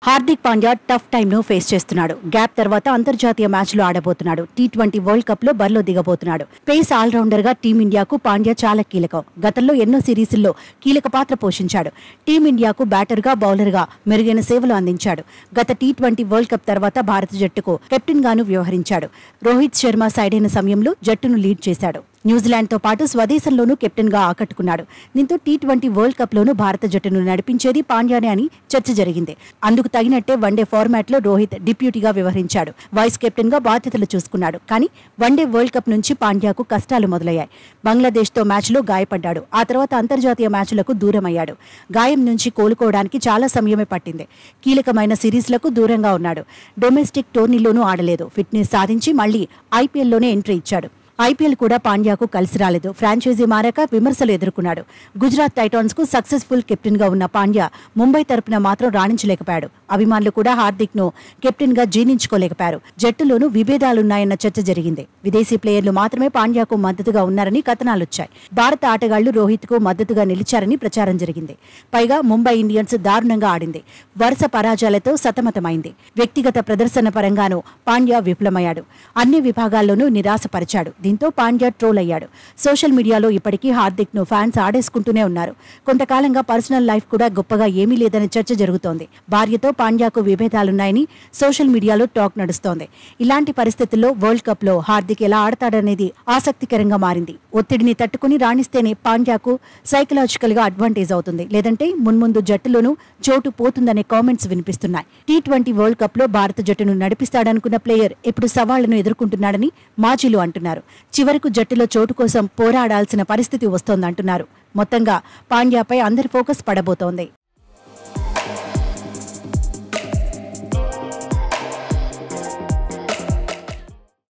Hardik Pandya tough టైమ్ను face చేస్తున్నాడు. Gap తర్వాత అంతర్జాతీయ మ్యాచ్లు ఆడబోతున్నాడు. టీ20 వరల్డ్ కప్ లో బరిలో దిగబోతున్నాడు. పేస్ ఆల్రౌండర్ గా టీమిండియాకు పాండ్యా చాలా కీలకం. గతంలో ఎన్నో సిరీస్ల్లో కీలక పాత్ర పోషించాడు. టీమిండియాకు బ్యాటర్ గా బౌలర్ గా మెరుగైన సేవలు అందించాడు. గత టీ20 వరల్డ్ కప్ తర్వాత భారత జట్టుకు కెప్టెన్ గాను వ్యవహరించాడు. రోహిత్ శర్మ సైడ్ అయిన సమయంలో జట్టును లీడ్ చేశాడు. న్యూజిలాండ్తో పాటు స్వదేశంలోనూ కెప్టెన్ గా ఆకట్టుకున్నాడు. దీంతో టీ20 వరల్డ్ కప్ లోనూ భారత జట్టును నడిపించేది పాండ్యానే అని చర్చ జరిగింది. అందుకు తగినట్టే వన్డే ఫార్మాట్ లో రోహిత్ డిప్యూటీగా వ్యవహరించాడు. వైస్ కెప్టెన్ గా బాధ్యతలు చూసుకున్నాడు. కానీ వన్డే వరల్డ్ కప్ నుంచి పాండ్యాకు కష్టాలు మొదలయ్యాయి. బంగ్లాదేశ్ తో మ్యాచ్ లో గాయపడ్డాడు. ఆ తర్వాత అంతర్జాతీయ మ్యాచ్లకు దూరమయ్యాడు. గాయం నుంచి కోలుకోవడానికి చాలా సమయమే పట్టింది. కీలకమైన సిరీస్లకు దూరంగా ఉన్నాడు. డొమెస్టిక్ టోర్నీలోనూ ఆడలేదు. ఫిట్నెస్ సాధించి మళ్లీ ఐపీఎల్లోనే ఎంట్రీ ఇచ్చాడు. ఐపీఎల్ కూడా పాండ్యాకు కలిసి రాలేదు. ఫ్రాంచైజీ మారాక విమర్శలు ఎదుర్కొన్నాడు. గుజరాత్ టైటాన్స్ కు సక్సెస్ఫుల్ కెప్టెన్ గా ఉన్న పాండ్యా ముంబై తరపున మాత్రం రాణించలేకపోయాడు. అభిమానులు కూడా హార్దిక్ ను కెప్టెన్ గా జీర్ణించుకోలేకపోయారు. జట్టులోనూ విభేదాలున్నాయన్న చర్చ జరిగింది. విదేశీ ప్లేయర్లు మాత్రమే పాండ్యాకు మద్దతుగా ఉన్నారని కథనాలొచ్చాయి. భారత ఆటగాళ్లు రోహిత్ కు మద్దతుగా నిలిచారని ప్రచారం జరిగింది. పైగా ముంబై ఇండియన్స్ దారుణంగా ఆడింది. వరుస పరాజయాలతో సతమతమైంది. వ్యక్తిగత ప్రదర్శన పరంగానూ పాండ్యా విఫలమయ్యాడు. అన్ని విభాగాల్లోనూ నిరాశపరిచాడు. దీంతో పాండ్యా ట్రోల్ అయ్యాడు. సోషల్ మీడియాలో ఇప్పటికీ హార్దిక్ ను ఫ్యాన్స్ ఆడేసుకుంటూనే ఉన్నారు. కొంతకాలంగా పర్సనల్ లైఫ్ కూడా గొప్పగా ఏమీ లేదని చర్చ జరుగుతోంది. భార్యతో పాండ్యాకు విభేదాలున్నాయని సోషల్ మీడియాలో టాక్ నడుస్తోంది. ఇలాంటి పరిస్థితుల్లో వరల్డ్ కప్ లో హార్దిక్ ఎలా ఆడతాడనేది ఆసక్తికరంగా మారింది. ఒత్తిడిని తట్టుకుని రాణిస్తేనే పాండ్యాకు సైకలాజికల్ గా అడ్వాంటేజ్ అవుతుంది. లేదంటే మున్ముందు జట్టులోనూ చోటు పోతుందనే కామెంట్స్ వినిపిస్తున్నాయి. టీ20 వరల్డ్ కప్ లో భారత జట్టును నడిపిస్తాడనుకున్న ప్లేయర్ ఇప్పుడు సవాళ్లను ఎదుర్కొంటున్నాడని మాజీలు అంటున్నారు. చివరకు జట్టులో చోటు కోసం పోరాడాల్సిన పరిస్థితి వస్తోందంటున్నారు. మొత్తంగా పాండ్యాపై అందరి ఫోకస్ పడబోతోంది.